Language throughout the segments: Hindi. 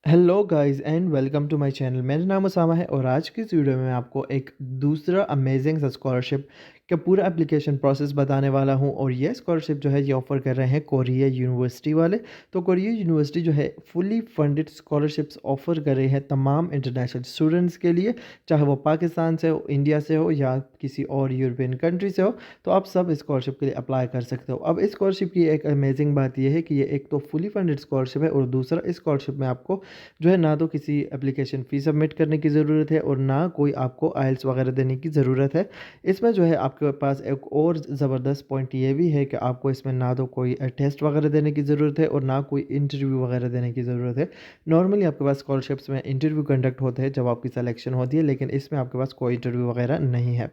Hello guys and welcome to my channel. मेरा नाम उसामा है और आज की इस वीडियो में मैं आपको एक दूसरा अमेजिंग सा स्कॉलरशिप का पूरा एप्लीकेशन प्रोसेस बताने वाला हूं। और ये स्कॉलरशिप जो है ये ऑफ़र कर रहे हैं कोरिया यूनिवर्सिटी वाले। तो कोरिया यूनिवर्सिटी जो है फुली फंडेड स्कॉलरशिप्स ऑफ़र कर रहे हैं तमाम इंटरनेशनल स्टूडेंट्स के लिए, चाहे वो पाकिस्तान से हो, इंडिया से हो या किसी और यूरोपियन कंट्री से हो। तो आप सब इस स्कॉलरशिप के लिए अप्लाई कर सकते हो। अब इस स्कॉलरशिप की एक अमेजिंग बात यह है कि ये एक तो फुली फंडेड स्कॉलरशिप है और दूसरा इस स्कॉलरशिप में आपको जो है ना तो किसी एप्लीकेशन फ़ी सबमिट करने की ज़रूरत है और ना कोई आपको आइल्स वगैरह देने की ज़रूरत है। इसमें जो है आपके पास एक और ज़बरदस्त पॉइंट ये भी है कि आपको इसमें ना तो कोई टेस्ट वगैरह देने की ज़रूरत है और ना कोई इंटरव्यू वगैरह देने की ज़रूरत है। नॉर्मली आपके पास स्कॉलरशिप्स में इंटरव्यू कंडक्ट होते हैं जब आपकी सिलेक्शन होती है, लेकिन इसमें आपके पास कोई इंटरव्यू वगैरह नहीं है।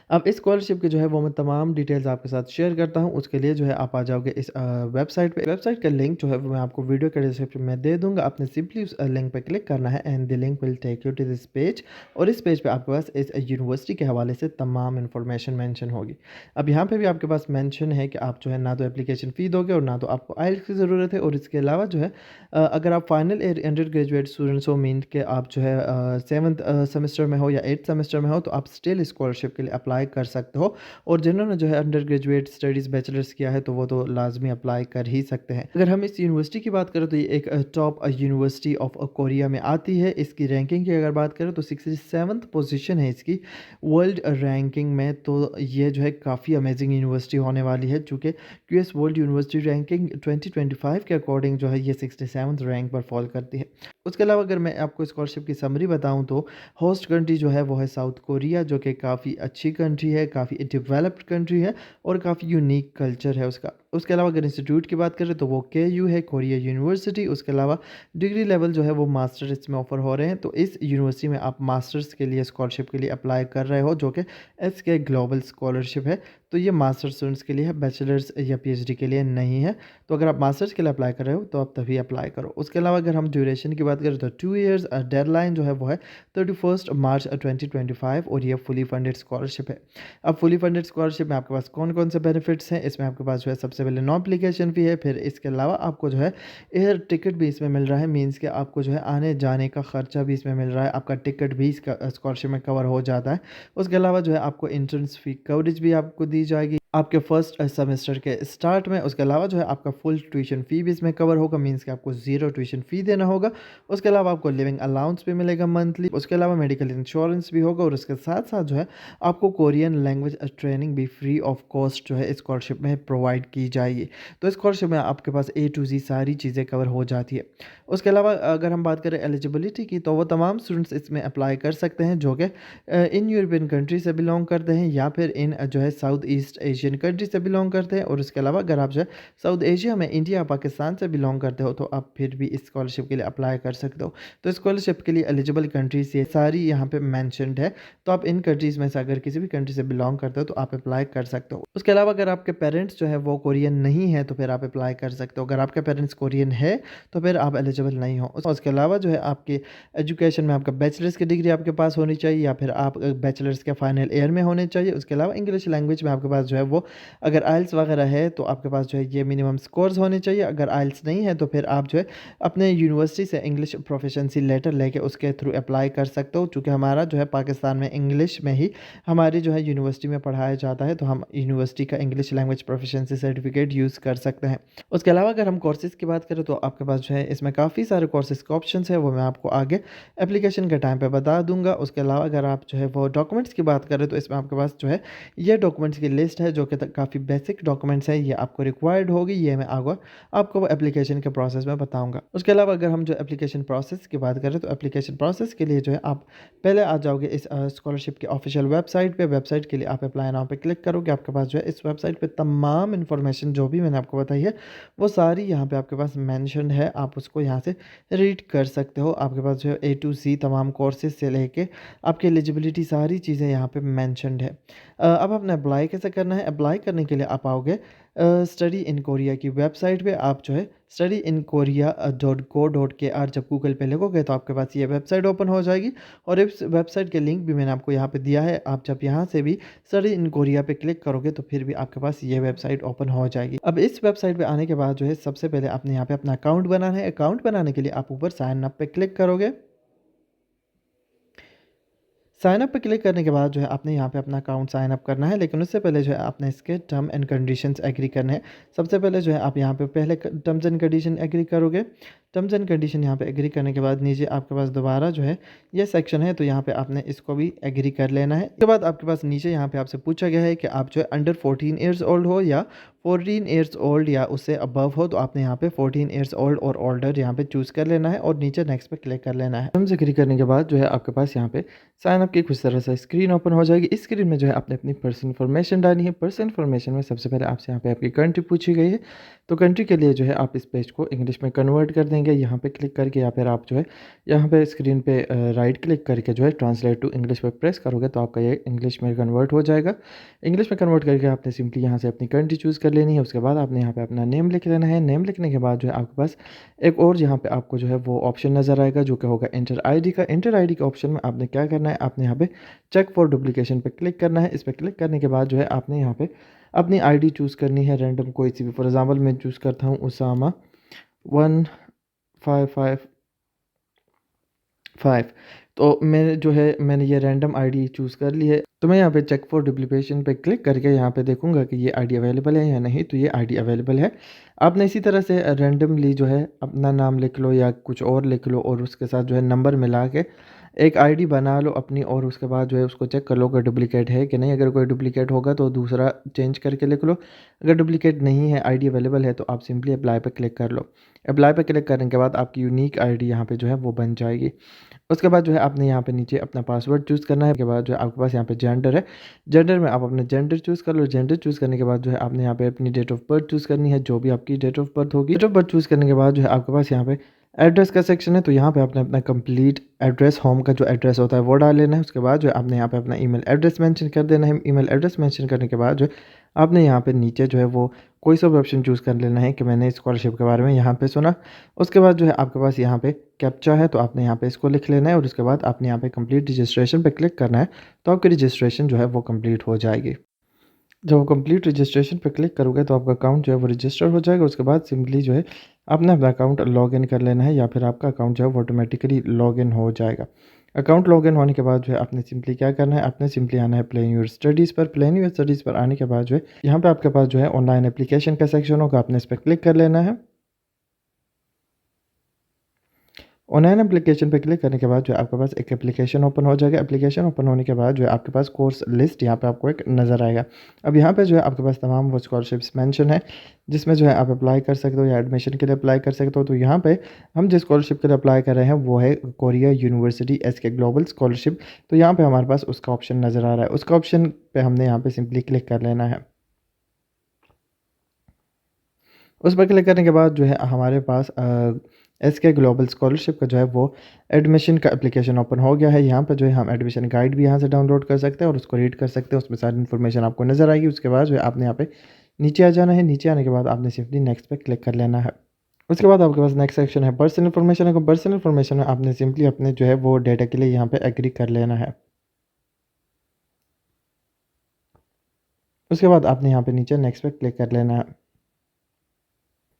अब इस स्कॉलरशिप की जो है वो मैं तमाम डिटेल्स आपके साथ शेयर करता हूँ। उसके लिए जो है आप आ जाओगे इस वेबसाइट पे। वेबसाइट का लिंक जो है वो मैं आपको वीडियो के डिस्क्रिप्शन में दे दूँगा। आपने सिंपली उस लिंक पे क्लिक करना है and the link will take you to this page. और इस पेज पे आपके पास इस यूनिवर्सिटी के हवाले से तमाम इन्फॉर्मेशन मेंशन होगी। अब यहाँ पे भी आपके पास मेंशन है कि आप जो है ना तो एप्लीकेशन फ़ी दोगे और ना तो आपको आइल्स की ज़रूरत है। और इसके अलावा जो है अगर आप final year under graduate students हो, मीन के आप जो है 7th सेमेस्टर में हो या 8th सेमेस्टर में हो, तो आप स्टिल स्कॉलरशिप के लिए अप्लाई कर सकते हो। और जिन्होंने जो है अंडर ग्रेजुएट स्टडीज़ बैचलर्स किया है तो वो तो लाजमी अप्लाई कर ही सकते हैं। अगर हम इस यूनिवर्सिटी की बात करें तो ये एक टॉप यूनिवर्सिटी ऑफ कोरिया में आती है। इसकी रैंकिंग की अगर बात करें तो 67th पोजीशन है इसकी वर्ल्ड रैंकिंग में। तो ये जो है काफ़ी अमेजिंग यूनिवर्सिटी होने वाली है, चूँकि यूएस वर्ल्ड यूनिवर्सिटी रैंकिंग 2025 के अकॉर्डिंग जो है ये 67th रैंक पर फॉल करती है। उसके अलावा अगर मैं आपको स्कॉलरशिप की समरी बताऊं तो होस्ट कंट्री जो है वो है साउथ कोरिया, जो कि काफ़ी अच्छी कंट्री है, काफ़ी डेवलप्ड कंट्री है और काफ़ी यूनिक कल्चर है उसका। उसके अलावा अगर इंस्टीट्यूट की बात करें तो वो केयू है, कोरिया यूनिवर्सिटी। उसके अलावा डिग्री लेवल जो है वो मास्टर्स इसमें ऑफर हो रहे हैं। तो इस यूनिवर्सिटी में आप मास्टर्स के लिए स्कॉलरशिप के लिए अप्लाई कर रहे हो, जो कि एसके ग्लोबल स्कॉलरशिप है। तो ये मास्टर स्टूडेंट्स के लिए है, बैचलर्स या पीएचडी के लिए नहीं है। तो अगर आप मास्टर्स के लिए अप्लाई कर रहे हो तो आप तभी अप्लाई करो। उसके अलावा अगर हम ड्यूरेशन की बात करें तो 2 ईयर्स, डेडलाइन जो है वो है 31 मार्च 2025 और ये फुली फंडेड स्कॉलरशिप है। अब फुली फंडेड स्कॉलरशिप में आपके पास कौन-कौन से बेनिफिट्स हैं? इसमें आपके पास जो है सबसे पहले नो एप्लीकेशन फ़ी है, फिर इसके अलावा आपको जो है एयर टिकट भी इसमें मिल रहा है, मीन्स कि आपको जो है आने-जाने का खर्चा भी इसमें मिल रहा है, आपका टिकट भी इसका स्कॉलरशिप में कवर हो जाता है। उसके अलावा जो है आपको एंट्रेंस फ़ी कवरेज भी आपको दी जाएगी आपके फर्स्ट सेमेस्टर के स्टार्ट में। उसके अलावा जो है आपका फुल ट्यूशन फ़ी भी इसमें कवर होगा, मीन्स कि आपको ज़ीरो ट्यूशन फ़ी देना होगा। उसके अलावा आपको लिविंग अलाउंस भी मिलेगा मंथली। उसके अलावा मेडिकल इंश्योरेंस भी होगा और उसके साथ-साथ जो है आपको कोरियन लैंग्वेज ट्रेनिंग भी फ्री ऑफ कॉस्ट जो है स्कॉलरशिप में प्रोवाइड की जाएगी। तो स्कॉलरशिप में आपके पास ए टू ज़ी सारी चीज़ें कवर हो जाती है। उसके अलावा अगर हम बात करें एलिजिबिलिटी की तो वो तमाम स्टूडेंट्स इसमें अप्लाई कर सकते हैं जो कि इन यूरोपियन कंट्री से बिलोंग करते हैं या फिर इन जो है साउथ ईस्ट एशियन कंट्री से बिलोंग करते हैं। और उसके अलावा अगर आप जो है साउथ एशिया में इंडिया पाकिस्तान से बिलोंग करते हो तो आप फिर भी इस स्कॉलरशिप के लिए अप्लाई कर सकते हो। तो स्कॉलरशिप के लिए एलिजिबल कंट्रीज ये सारी यहाँ पे मैंशनड है। तो आप इन कंट्रीज़ में से अगर किसी भी कंट्री से बिलोंग करते हो तो आप अप्लाई कर सकते हो। उसके अलावा अगर आपके पेरेंट्स जो है वो कोरियन नहीं है तो फिर आप अप्लाई कर सकते हो। अगर आपके पेरेंट्स कोरियन है तो फिर आप एलिजिबल नहीं हो। उसके अलावा जो है आपकी एजुकेशन में आपका बैचलर्स की डिग्री आपके पास होनी चाहिए या फिर आप बैचलर्स के फाइनल ईयर में होने चाहिए। उसके अलावा इंग्लिश लैंग्वेज में आपके पास जो है वो अगर आइल्स वगैरह है तो आपके पास जो है ये मिनिमम स्कोर्स होने चाहिए। अगर आइल्स नहीं है तो फिर आप जो है अपने यूनिवर्सिटी से इंग्लिश प्रोफिशिएंसी लेटर लेके उसके थ्रू अप्लाई कर सकते हो। चूँकि हमारा जो है पाकिस्तान में इंग्लिश में ही हमारी जो है यूनिवर्सिटी में पढ़ाया जाता है, तो हम यूनिवर्सिटी का English language proficiency certificate use कर सकते हैं। उसके अलावा अगर हम कोर्सेज़ की बात करें तो आपके पास जो है इसमें काफ़ी सारे कोर्सेज़ के ऑप्शंस हैं, वो मैं आपको आगे एप्लीकेशन के टाइम पे बता दूँगा। उसके अलावा अगर आप जो है वो डॉक्यूमेंट्स की बात करें तो इसमें आपके पास जो है ये डॉक्यूमेंट्स की लिस्ट है जो कि काफ़ी बेसिक डॉक्यूमेंट्स हैं, ये आपको रिक्वायर्ड होगी। ये मैं आगे आपको वो एप्लीकेशन के प्रोसेस में बताऊँगा। उसके अलावा अगर हम जो एप्लीकेशन प्रोसेस की बात करें तो एप्लीकेशन प्रोसेस के लिए जो है आप पहले आ जाओगे इस स्कॉलरशिप की ऑफिशियल वेबसाइट पे। वेबसाइट के लिए आप अप्लाई नाउ पे क्लिक करोगे, आपके पास जो है इस वेबसाइट पे तमाम इन्फॉर्मेशन जो भी मैंने आपको बताई है वो सारी यहाँ पे आपके पास मेंशन्ड है। आप उसको यहाँ से रीड कर सकते हो। आपके पास जो है ए टू ज़ी तमाम कोर्सेज़ से लेके आपकी एलिजिबिलिटी सारी चीज़ें यहाँ पे मेंशन्ड है। अब आपने अप्लाई कैसे करना है? अप्लाई करने के लिए आप आओगे स्टडी इन कोरिया की वेबसाइट पे आप जो है studyinkorea.co.kr जब गूगल पे लिखोगे तो आपके पास ये वेबसाइट ओपन हो जाएगी और इस वेबसाइट के लिंक भी मैंने आपको यहाँ पे दिया है। आप जब यहाँ से भी स्टडी इन कोरिया पे क्लिक करोगे तो फिर भी आपके पास ये वेबसाइट ओपन हो जाएगी। अब इस वेबसाइट पे आने के बाद जो है सबसे पहले आपने यहाँ पे अपना अकाउंट बनाना है। अकाउंट बनाने के लिए आप ऊपर साइन अप पे क्लिक करोगे। साइन अप पे क्लिक करने के बाद जो है आपने यहाँ पे अपना अकाउंट साइन अप करना है, लेकिन उससे पहले जो है आपने इसके टर्म एंड कंडीशंस एग्री करने हैं। सबसे पहले जो है आप यहाँ पे पहले टर्म्स एंड कंडीशन एग्री करोगे। टर्म्स एंड कंडीशन यहाँ पे एग्री करने के बाद नीचे आपके पास दोबारा जो है ये सेक्शन है, तो यहाँ पे आपने इसको भी एग्री कर लेना है। उसके बाद आपके पास नीचे यहाँ पे आपसे पूछा गया है कि आप जो है अंडर 14 ईयर्स ओल्ड हो या 14 ईयर्स ओल्ड या उससे अबव हो, तो आपने यहाँ पे 14 ईयर्स ओल्ड और ओल्डर यहाँ पे चूज़ कर लेना है और नीचे नेक्स्ट पे क्लिक कर लेना है। टर्म्स एग्री करने के बाद जो है आपके पास यहाँ पे साइन अप की कुछ तरह से स्क्रीन ओपन हो जाएगी। इस स्क्रीन में जो है आपने अपनी पर्सनल इन्फॉर्मेशन डालनी है। पर्सनल इन्फॉर्मेशन में सबसे पहले आपसे यहाँ पे आपकी कंट्री पूछी गई है, तो कंट्री के लिए जो है आप इस पेज को इंग्लिश में कन्वर्ट कर देंगे यहाँ पे क्लिक करके, या फिर आप जो है यहाँ पे स्क्रीन पे राइट क्लिक करके जो है ट्रांसलेट टू इंग्लिश पे प्रेस करोगे तो आपका ये इंग्लिश में कन्वर्ट हो जाएगा। इंग्लिश में कन्वर्ट करके आपने सिंपली यहाँ से अपनी कंट्री चूज़ कर लेनी है। उसके बाद आपने यहाँ पे अपना नेम लिख लेना है। नेम लिखने के बाद जो है आपके पास एक और यहाँ पे आपको जो है वो ऑप्शन नज़र आएगा जो कि होगा इंटर आईडी का। इंटर आईडी के ऑप्शन में आपने क्या करना है, आपने यहाँ पे चेक फॉर डुप्लीकेशन पे क्लिक करना है। इस पर क्लिक करने के बाद जो है आपने यहाँ पे अपनी आईडी चूज़ करनी है, रैंडम कोई सी भी। फॉर एग्जांपल मैं चूज़ करता हूँ उसामा 1555। तो मैंने ये रैंडम आईडी चूज़ कर ली है। तो मैं यहाँ पे चेक फॉर डुप्लीकेशन पे क्लिक करके यहाँ पे देखूंगा कि ये आईडी अवेलेबल है या नहीं, तो ये आईडी अवेलेबल है। आपने इसी तरह से रैंडमली जो है अपना नाम लिख लो या कुछ और लिख लो और उसके साथ जो है नंबर मिला के एक आईडी बना लो अपनी, और उसके बाद जो है उसको चेक कर लो कि डुप्लीकेट है कि नहीं। अगर कोई डुप्लीकेट होगा तो दूसरा चेंज करके लिख लो। अगर डुप्लीकेट नहीं है, आईडी अवेलेबल है, तो आप सिंपली अप्लाई पे क्लिक कर लो। अप्लाई पे क्लिक करने के बाद आपकी यूनिक आईडी यहाँ पे जो है वो बन जाएगी। उसके बाद जो है आपने यहाँ पे नीचे अपना पासवर्ड चूज़ करना है। उसके बाद जो है आपके पास यहाँ पे जेंडर है, जेंडर में आप अपना जेंडर चूज़ कर लो। जेंडर चूज़ करने के बाद जो है आपने यहाँ पे अपनी डेट ऑफ बर्थ चूज़ करनी है, जो भी आपकी डेट ऑफ बर्थ होगी। डेट ऑफ बर्थ चूज़ करने के बाद जो है आपके पास यहाँ पे एड्रेस का सेक्शन है, तो यहाँ पे आपने अपना कंप्लीट एड्रेस, होम का जो एड्रेस होता है वो डाल लेना है। उसके बाद जो है आपने यहाँ पे अपना ईमेल एड्रेस मेंशन कर देना है। ईमेल एड्रेस मेंशन करने के बाद जो है आपने यहाँ पे नीचे जो है वो कोई सा भी ऑप्शन चूज़ कर लेना है कि मैंने स्कॉलरशिप के बारे में यहाँ पे सुना। उसके बाद जो है आपके पास यहाँ पे कैप्चा है, तो आपने यहाँ पे इसको लिख लेना है और उसके बाद आपने यहाँ पे कंप्लीट रजिस्ट्रेशन पे क्लिक करना है, तो आपकी रजिस्ट्रेशन जो है वो कंप्लीट हो जाएगी। जब कंप्लीट रजिस्ट्रेशन पे क्लिक करोगे तो आपका अकाउंट जो है वो रजिस्टर हो जाएगा। उसके बाद सिंपली जो है आपने अपना अकाउंट लॉगिन कर लेना है, या फिर आपका अकाउंट जो है वो ऑटोमेटिकली लॉगिन हो जाएगा। अकाउंट लॉगिन होने के बाद जो है आपने सिंपली क्या करना है, आपने सिंपली आना है प्लेन योर स्टडीज़ पर। प्लेन योर स्टडीज़ पर आने के बाद जो है यहाँ पे आपके पास जो है ऑनलाइन एप्लीकेशन का सेक्शन होगा, आपने इस पर क्लिक कर लेना है। ऑनलाइन एप्लीकेशन पे क्लिक करने के बाद जो है आपके पास एक एप्लीकेशन ओपन हो जाएगा। एप्लीकेशन ओपन होने के बाद जो है आपके पास कोर्स लिस्ट यहाँ पे आपको एक नज़र आएगा। अब यहाँ पे जो है आपके पास तमाम वो स्कॉलरशिप्स मेंशन है जिसमें जो है आप अप्लाई कर सकते हो या एडमिशन के लिए अप्लाई कर सकते हो। तो यहाँ पे हम जिस स्कॉलरशिप के लिए अप्लाई कर रहे हैं वो है Korea university SK global scholarship. तो यहाँ पर हमारे पास उसका ऑप्शन नज़र आ रहा है, उसका ऑप्शन पर हमने यहाँ पर सिंपली क्लिक कर लेना है। उस पर क्लिक करने के बाद जो है हमारे पास SK ग्लोबल स्कॉलरशिप का जो है वो एडमिशन का एप्लीकेशन ओपन हो गया है। यहाँ पर जो है हम एडमिशन गाइड भी यहाँ से डाउनलोड कर सकते हैं और उसको रीड कर सकते हैं, उसमें सारी इन्फॉर्मेशन आपको नज़र आएगी। उसके बाद जो है आपने यहाँ पे नीचे आ जाना है। नीचे आने के बाद आपने सिंपली नेक्स्ट पे क्लिक कर लेना है। उसके बाद आपके पास नेक्स्ट सेक्शन है पर्सनल इन्फॉर्मेशन है। पर्सनल इन्फॉर्मेशन में आपने सिंपली अपने जो है वो डेटा के लिए यहाँ पे एग्री कर लेना है। उसके बाद आपने यहाँ पे नीचे नेक्स्ट पे क्लिक कर लेना है।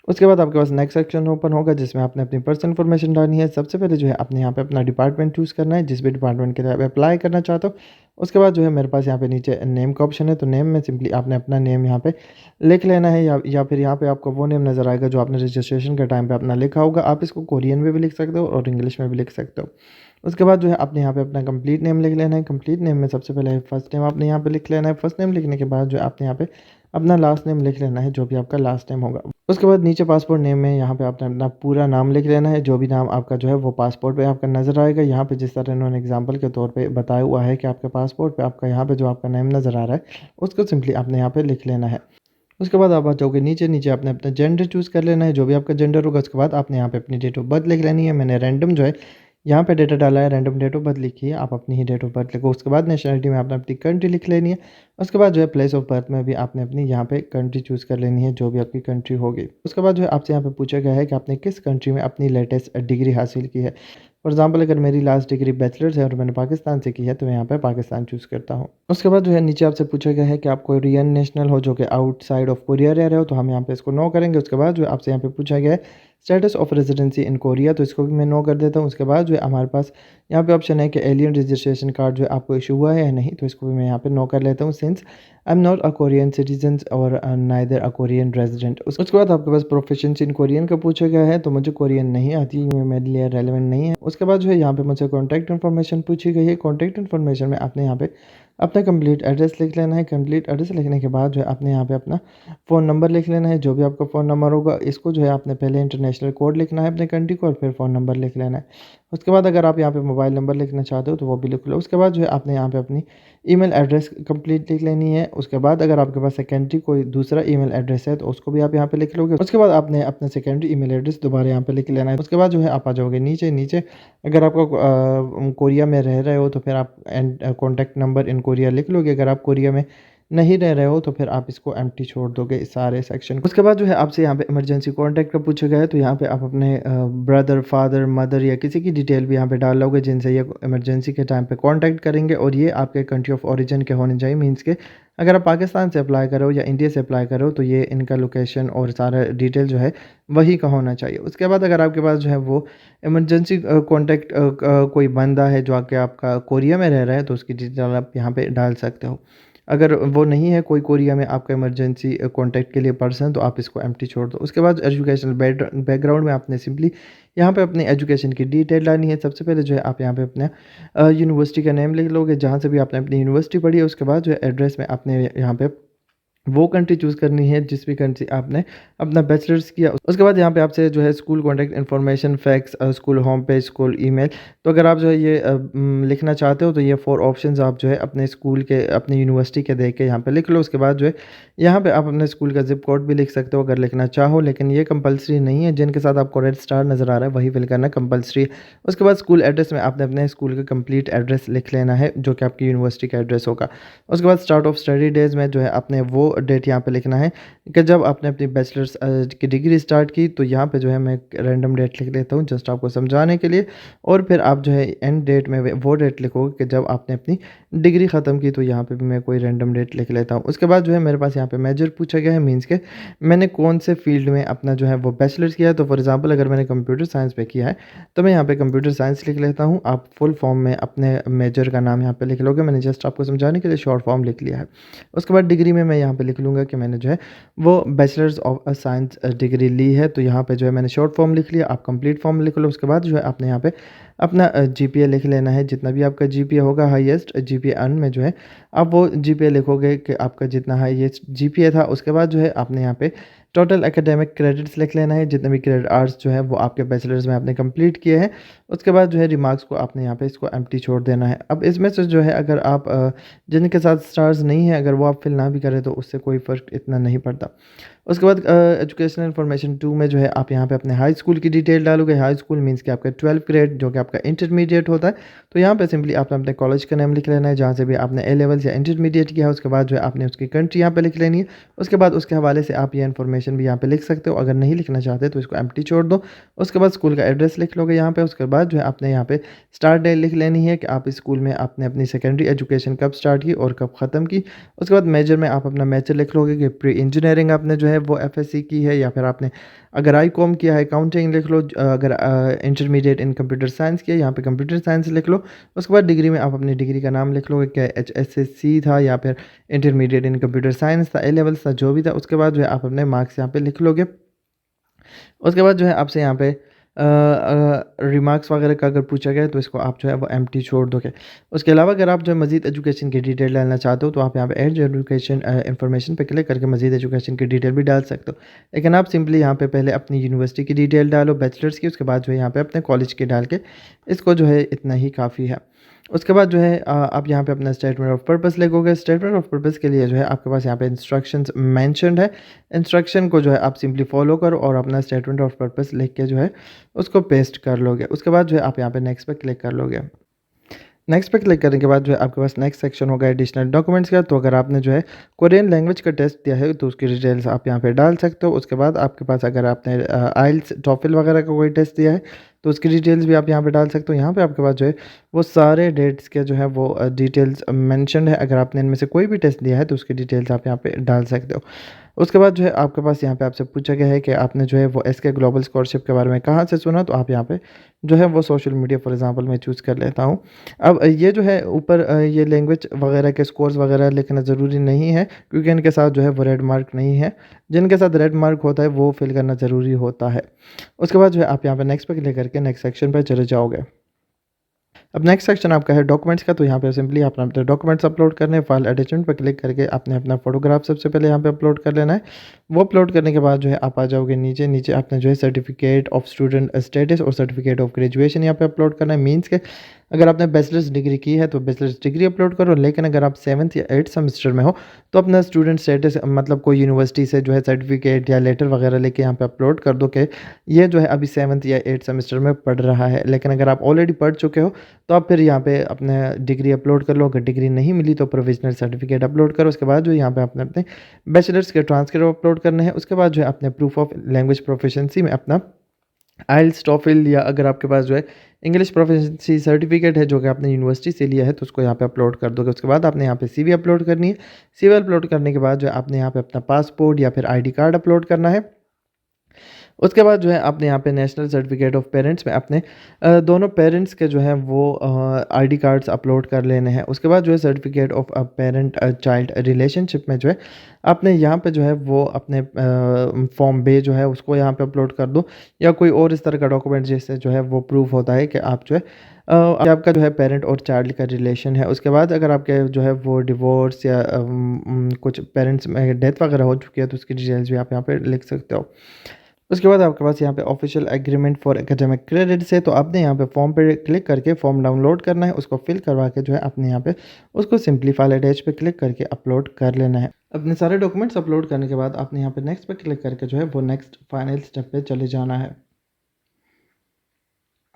उसके बाद आपके पास नेक्स्ट सेक्शन ओपन होगा जिसमें आपने अपनी पर्सनल इन्फॉर्मेशन डालनी है। सबसे पहले जो है आपने यहाँ पे अपना डिपार्टमेंट चूज़ करना है, जिस भी डिपार्टमेंट के लिए आप अप्लाई करना चाहते हो। उसके बाद जो है मेरे पास यहाँ पे नीचे नेम का ऑप्शन है, तो नेम में सिंपली आपने अपना नेम यहाँ पे लिख लेना है, या फिर यहाँ पे आपको वो नेम नज़र आएगा जो आपने रजिस्ट्रेशन के टाइम पे अपना लिखा होगा। आप इसको कोरियन में भी लिख सकते हो और इंग्लिश में भी लिख सकते हो। उसके बाद जो है आपने यहाँ पे अपना कंप्लीट नेम लिख लेना है। कंप्लीट नेम में सबसे पहले फर्स्ट नेम आपने यहाँ पे लिख लेना है। फर्स्ट नेम लिखने के बाद जो है आपने यहाँ पे अपना लास्ट नेम लिख लेना है, जो भी आपका लास्ट नेम होगा। उसके बाद नीचे पासपोर्ट नेम में यहाँ पे आपने अपना पूरा नाम लिख लेना है, जो भी नाम आपका जो है वो पासपोर्ट पे आपका नज़र आएगा। यहाँ पे जिस तरह इन्होंने एग्जांपल के तौर पे बताया हुआ है कि आपके पासपोर्ट पे आपका यहाँ पे जो आपका नेम नज़र आ रहा है उसको सिंपली आपने यहाँ पे लिख लेना है। उसके बाद आप आ जाओगे नीचे, नीचे आपने अपना जेंडर चूज़ कर लेना है, जो भी आपका जेंडर होगा। उसके बाद आपने यहाँ पे अपनी डेट ऑफ बर्थ लिख लेनी है। मैंने रैंडम जो है यहाँ पे डेटा डाला है, रैंडम डेट ऑफ बर्थ लिखी है, आप अपनी ही डेट ऑफ बर्थ लिखो। उसके बाद नेशनलिटी में आपने अपनी कंट्री लिख लेनी है। उसके बाद जो है प्लेस ऑफ बर्थ में भी आपने अपनी यहाँ पे कंट्री चूज़ कर लेनी है, जो भी आपकी कंट्री होगी। उसके बाद जो है आपसे यहाँ पे पूछा गया है कि आपने किस कंट्री में अपनी लेटेस्ट डिग्री हासिल की है। फॉर एग्ज़ाम्पल अगर मेरी लास्ट डिग्री बैचलर्स है और मैंने पाकिस्तान से की है, तो मैं यहाँ पे पाकिस्तान चूज़ करता हूँ। उसके बाद जो है नीचे आपसे पूछा गया है कि आप कोरियन नेशनल हो जो कि आउटसाइड ऑफ कोरिया रह रहे हो, तो हम यहाँ पे इसको नो करेंगे। उसके बाद जो है आपसे यहाँ पे पूछा गया है status of residency in Korea, तो इसको भी मैं नो कर देता हूँ। उसके बाद जो है हमारे पास यहाँ पे ऑप्शन है कि एलियन रजिस्ट्रेशन कार्ड जो है आपको इशू हुआ है या नहीं, तो इसको भी मैं यहाँ पे नो कर लेता हूँ, since I am not a Korean citizen और नाइदर अ कोरियन रेजिडेंट। उसके बाद आपके पास प्रोफिशिएंसी इन कोरियन का पूछा गया है, तो मुझे कोरियन नहीं आती, ये मेरे लिए रेलेवेंट नहीं है। उसके बाद जो है यहाँ पे मुझसे कॉन्टैक्ट इन्फॉर्मेशन पूछी गई है। कॉन्टैक्ट इन्फॉर्मेशन में आपने यहाँ पे अपना कंप्लीट एड्रेस लिख लेना है। कंप्लीट एड्रेस लिखने के बाद जो है आपने यहाँ पे अपना फ़ोन नंबर लिख लेना है, जो भी आपका फ़ोन नंबर होगा। इसको जो है आपने पहले इंटरनेशनल कोड लिखना है अपने कंट्री को और फिर फ़ोन नंबर लिख लेना है। उसके बाद अगर आप यहाँ पे मोबाइल नंबर लिखना चाहते हो तो वो भी लिख लो। उसके बाद जो है आपने यहाँ पे अपनी ईमेल एड्रेस कंप्लीट लिख लेनी है। उसके बाद अगर आपके पास सेकेंडरी कोई दूसरा ईमेल एड्रेस है तो उसको भी आप यहाँ पे लिख लोगे। उसके बाद आपने अपना सेकेंडरी ईमेल एड्रेस दोबारा यहाँ पे लिख लेना है। उसके बाद जो है आप आ जाओगे नीचे नीचे। अगर आपका कोरिया में रह रहे हो तो फिर आप कॉन्टैक्ट नंबर इन कोरिया लिख लोगे। अगर आप कोरिया में नहीं रह रहे हो तो फिर आप इसको एम्प्टी छोड़ दोगे इस सारे सेक्शन को। उसके बाद जो है आपसे यहाँ पे इमरजेंसी कॉन्टैक्ट का पूछा गया है, तो यहाँ पे आप अपने ब्रदर, फादर, मदर या किसी की डिटेल भी यहाँ पे डाल लोगे जिनसे ये इमरजेंसी के टाइम पे कॉन्टैक्ट करेंगे, और ये आपके कंट्री ऑफ ओरिजिन के होने चाहिए। मीन्स के अगर आप पाकिस्तान से अप्लाई करो या इंडिया से अप्लाई करो तो ये इनका लोकेशन और सारा डिटेल जो है वही का होना चाहिए। उसके बाद अगर आपके पास जो है वो इमरजेंसी कॉन्टैक्ट कोई बंदा है जो आके आपका कोरिया में रह रहा है, तो उसकी डिटेल आप यहाँ पे डाल सकते हो। अगर वो नहीं है कोई कोरिया में आपका इमरजेंसी कॉन्टैक्ट के लिए पर्सन, तो आप इसको एम्प्टी छोड़ दो। उसके बाद एजुकेशनल बैकग्राउंड में आपने सिंपली यहाँ पे अपनी एजुकेशन की डिटेल डालनी है। सबसे पहले जो है आप यहाँ पे अपने यूनिवर्सिटी का नेम लिख लोगे जहाँ से भी आपने अपनी यूनिवर्सिटी पढ़ी है। उसके बाद जो है एड्रेस में आपने यहाँ पे वो कंट्री चूज़ करनी है जिस भी कंट्री आपने अपना बैचलर्स किया। उसके बाद यहाँ पे आपसे जो है school contact information, fax, school home page, school email. तो अगर आप जो है ये लिखना चाहते हो तो ये 4 ऑप्शंस आप जो है अपने स्कूल के, अपनी यूनिवर्सिटी के देख के यहाँ पे लिख लो। उसके बाद जो है यहाँ पे आप अपने स्कूल का ज़िप कोड भी लिख सकते हो अगर लिखना चाहो, लेकिन ये कंपल्सरी नहीं है। जिनके साथ आपको रेड स्टार नज़र आ रहा है वही फिल करना कंपल्सरी है। उसके बाद स्कूल एड्रेस में आपने अपने स्कूल का कंप्लीट एड्रेस लिख लेना है जो कि आपकी यूनिवर्सिटी का एड्रेस होगा। उसके बाद स्टार्ट ऑफ स्टडी डेज़ में जो है आपने वो डेट यहाँ पे लिखना है कि जब आपने अपनी बैचलर्स की डिग्री स्टार्ट की। तो यहाँ पे जो है मैं एक रैंडम डेट लिख लेता हूँ जस्ट आपको समझाने के लिए, और फिर आप जो है एंड डेट में वो डेट लिखोगे कि जब आपने अपनी डिग्री ख़त्म की। तो यहाँ पे भी मैं कोई रैंडम डेट लिख लेता हूँ। उसके बाद जो है मेरे पास यहाँ पे मेजर पूछा गया है, मीन्स के मैंने कौन से फील्ड में अपना जो है वो बैचलर्स किया है। तो फॉर एग्जाम्पल अगर मैंने कंप्यूटर साइंस पे किया है तो मैं यहाँ पे कंप्यूटर साइंस लिख लेता हूँ। आप फुल फॉर्म में अपने मेजर का नाम यहाँ पे लिख लोगे। मैंने जस्ट आपको समझाने के लिए शॉर्ट फॉर्म लिख लिया है। उसके बाद डिग्री में मैं यहाँ पे लिख लूँगा कि मैंने जो है वो बैचलर्स ऑफ साइंस डिग्री ली है। तो यहाँ पे जो है मैंने शॉर्ट फॉर्म लिख लिया, आप कंप्लीट फॉर्म लिख लो। उसके बाद जो है आपने यहाँ पे अपना जीपीए लिख लेना है। जितना भी आपका जीपीए होगा, हाईएस्ट जीपीए अर्न में जो है आप वो जीपीए लिखोगे कि आपका जितना हाईएस्ट जीपीए था। उसके बाद जो है आपने यहाँ पे टोटल एकेडमिक क्रेडिट्स लिख लेना है, जितने भी क्रेडिट आवर्स जो है वो आपके बैचलर्स में आपने कंप्लीट किए हैं। उसके बाद जो है रिमार्क्स को आपने यहाँ पे इसको एम्प्टी छोड़ देना है। अब इसमें से जो है अगर आप जिनके साथ स्टार्स नहीं है अगर वो आप फिल ना भी करें तो उससे कोई फ़र्क इतना नहीं पड़ता। उसके बाद एजुकेशनल इन्फॉर्मेशन 2 में जो है आप यहाँ पे अपने हाई स्कूल की डिटेल डालोगे। हाई स्कूल मीन्स कि आपका 12th ग्रेड जो कि आपका इंटरमीडिएट होता है। तो यहाँ पे सिंपली आपने अपने कॉलेज का नेम लिख लेना है जहाँ से भी आपने ए लेवल्स या इंटरमीडिएट किया है। उसके बाद जो है आपने उसकी कंट्री यहाँ पे लिख लेनी है। उसके बाद उसके हवाले से आप ये इन्फॉर्मेशन भी यहाँ पे लिख सकते हो। अगर नहीं लिखना चाहते तो इसको एम्प्टी छोड़ दो। उसके बाद स्कूल का एड्रेस लिख लोगे यहाँ पे। उसके बाद जो है आपने यहाँ पे स्टार्ट डेट लिख लेनी है कि आप इस स्कूल में आपने अपनी सेकेंडरी एजुकेशन कब स्टार्ट की और कब ख़त्म की। उसके बाद मेजर में आप अपना मेजर लिख लोगे कि प्री इंजीनियरिंग आपने जो है वो एफएससी की है, या फिर आपने अगर आईकॉम किया है अकाउंटिंग लिख लो। अगर इंटरमीडिएट इन कंप्यूटर साइंस किया यहाँ पे कंप्यूटर साइंस लिख लो। उसके बाद डिग्री में आप अपनी डिग्री का नाम लिख लोगे क्या HSC था या फिर इंटरमीडिएट इन कंप्यूटर साइंस था, ए लेवल्स था, जो भी था। उसके बाद जो है आप अपने मार्क्स यहाँ पे लिख लोगे। उसके बाद जो है आपसे यहाँ पे रिमार्क्स वगैरह का अगर पूछा गया तो इसको आप जो है वो एम्प्टी छोड़ दोगे। उसके अलावा अगर आप जो है मज़ीद एजुकेशन की डिटेल डालना चाहते हो तो आप यहाँ पे ऐड एजुकेशन इन्फॉर्मेशन पे क्लिक करके मज़ीद एजुकेशन की डिटेल भी डाल सकते हो। लेकिन आप सिंपली यहाँ पे पहले अपनी यूनिवर्सिटी की डिटेल डालो बैचलर्स की, उसके बाद जो है यहाँ पे अपने कॉलेज की डाल के इसको जो है इतना ही काफ़ी है। उसके बाद जो है आप यहाँ पे अपना स्टेटमेंट ऑफ पर्पस लिखोगे। स्टेटमेंट ऑफ पर्पस के लिए जो है आपके पास यहाँ पे इंस्ट्रक्शंस मेंशन्ड है। इंस्ट्रक्शन को जो है आप सिंपली फॉलो करो और अपना स्टेटमेंट ऑफ पर्पस लिख के जो है उसको पेस्ट कर लोगे। उसके बाद जो है आप यहाँ पे नेक्स्ट पे क्लिक कर लोगे। नेक्स्ट पे क्लिक करने के बाद जो है आपके पास नेक्स्ट सेक्शन होगा एडिशनल डॉक्यूमेंट्स का। तो अगर आपने जो है कोरियन लैंग्वेज का टेस्ट दिया है तो उसकी डिटेल्स आप यहाँ पे डाल सकते हो। उसके बाद आपके पास अगर आपने आइल्स टॉफिल वगैरह का कोई टेस्ट दिया है तो उसकी डिटेल्स भी आप यहाँ पे डाल सकते हो। यहाँ पे आपके पास जो है वो सारे डेट्स के जो है वो डिटेल्स मेंशन्ड है। अगर आपने इनमें से कोई भी टेस्ट दिया है तो उसकी डिटेल्स आप यहाँ पे डाल सकते हो। उसके बाद जो है आपके पास यहाँ पे आपसे पूछा गया है कि आपने जो है वो एसके ग्लोबल स्कॉलरशिप के बारे में कहाँ से सुना, तो आप यहाँ पे जो है वो सोशल मीडिया फॉर एग्जांपल मैं चूज़ कर लेता हूँ। अब ये जो है ऊपर ये लैंग्वेज वगैरह के स्कोर्स वगैरह लिखना ज़रूरी नहीं है क्योंकि इनके साथ जो है वो रेड मार्क नहीं है। जिनके साथ रेड मार्क होता है वो फिल करना ज़रूरी होता है। उसके बाद जो है आप यहाँ पे नेक्स्ट पे क्लिक करके नेक्स्ट सेक्शन पे चले जाओगे। अब नेक्स्ट सेक्शन आपका है डॉक्यूमेंट्स का। तो यहाँ पे सिंपली आपने अपने डॉक्यूमेंट्स अपलोड करने हैं। फाइल अटैचमेंट पर क्लिक करके आपने अपना फोटोग्राफ सबसे पहले यहाँ पे अपलोड कर लेना है। वो अपलोड करने के बाद जो है आप आ जाओगे नीचे। नीचे आपने जो है सर्टिफिकेट ऑफ स्टूडेंट स्टेटस और सर्टिफिकेट ऑफ ग्रेजुएशन यहाँ पे अपलोड करना है। मीन्स के अगर आपने बैचलर्स डिग्री की है तो बैचलर्स डिग्री अपलोड करो, लेकिन अगर आप 7th या 8th सेमेस्टर में हो तो अपना स्टूडेंट स्टेटस मतलब कोई यूनिवर्सिटी से जो है सर्टिफिकेट या लेटर वगैरह लेके यहाँ पे अपलोड कर दो कि ये जो है अभी 7th या 8th सेमेस्टर में पढ़ रहा है। लेकिन अगर आप ऑलरेडी पढ़ चुके हो तो आप फिर यहाँ पे अपने डिग्री अपलोड कर लो। अगर डिग्री नहीं मिली तो प्रोविजनल सर्टिफिकेट अपलोड करो। उसके बाद जो यहाँ पे आपने अपने बैचलर्स के ट्रांसक्रिप्ट अपलोड करने हैं। उसके बाद जो है अपने प्रूफ ऑफ लैंग्वेज प्रोफिशिएंसी में अपना आइल्स टॉफिल या अगर आपके पास जो है इंग्लिश प्रोफिशिएंसी सर्टिफिकेट है जो कि आपने यूनिवर्सिटी से लिया है तो उसको यहाँ पे अपलोड कर दोगे। उसके बाद आपने यहाँ पे सीवी अपलोड करनी है। सीवी अपलोड करने के बाद जो है आपने यहाँ पे अपना पासपोर्ट या फिर आईडी कार्ड अपलोड करना है। उसके बाद जो है आपने यहाँ पे नेशनल सर्टिफिकेट ऑफ पेरेंट्स में अपने दोनों पेरेंट्स के जो है वो आईडी कार्ड्स अपलोड कर लेने हैं। उसके बाद जो है certificate of parent child relationship में जो है आपने यहाँ पे जो है वो अपने फॉर्म बे जो है उसको यहाँ पे अपलोड कर दो या कोई और इस तरह का डॉक्यूमेंट जिससे जो है वो प्रूफ होता है कि आप जो है आपका जो है पेरेंट और चाइल्ड का रिलेशन है। उसके बाद अगर आपके जो है वो डिवोर्स या कुछ पेरेंट्स में डेथ वगैरह हो चुकी है तो उसकी डिटेल्स भी आप यहाँ पे लिख सकते हो। उसके बाद आपके पास यहाँ पे official agreement for academic credits है। तो आपने यहाँ पे फॉर्म पे क्लिक करके फॉर्म डाउनलोड करना है, उसको फिल करवा के जो है आपने यहाँ पे उसको सिंपली फाइल अटैच पे क्लिक करके अपलोड कर लेना है। अपने सारे डॉक्यूमेंट्स अपलोड करने के बाद आपने यहाँ पे नेक्स्ट पे क्लिक करके जो है वो नेक्स्ट फाइनल स्टेप पे चले जाना है।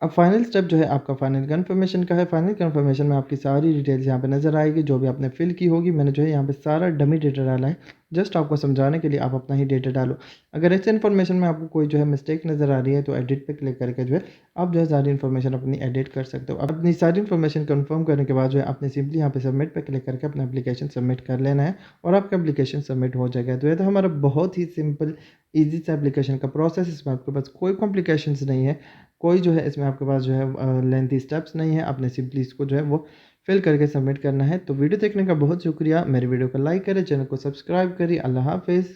अब फाइनल स्टेप जो है आपका फाइनल कंफर्मेशन का है। फाइनल कंफर्मेशन में आपकी सारी डिटेल्स यहाँ पे नज़र आएगी जो भी आपने फिल की होगी। मैंने जो है यहाँ पे सारा डमी डेटा डाला है जस्ट आपको समझाने के लिए। आप अपना ही डेटा डालो। अगर ऐसे इन्फॉर्मेशन में आपको कोई जो है मिस्टेक नज़र आ रही है तो एडिट पे क्लिक करके जो है आप जो है सारी इन्फॉर्मेशन अपनी एडिट कर सकते हो। अपनी सारी इन्फॉर्मेशन कंफर्म करने के बाद जो है आपने सिंपली यहाँ पे सबमिट पे क्लिक करके अपना एप्लीकेशन सबमिट कर लेना है और आपका एप्लीकेशन सबमिट हो जाएगा। तो ये तो हमारा बहुत ही सिंपल ईजी सा एप्लीकेशन का प्रोसेस। इसमें आपके पास कोई कॉम्प्लिकेशंस नहीं है, कोई जो है इसमें आपके पास जो है लेंथी स्टेप्स नहीं है। आपने सिंपली इसको जो है वो फिल करके सबमिट करना है। तो वीडियो देखने का बहुत शुक्रिया। मेरी वीडियो को लाइक करें, चैनल को सब्सक्राइब करिए। अल्लाह हाफिज़।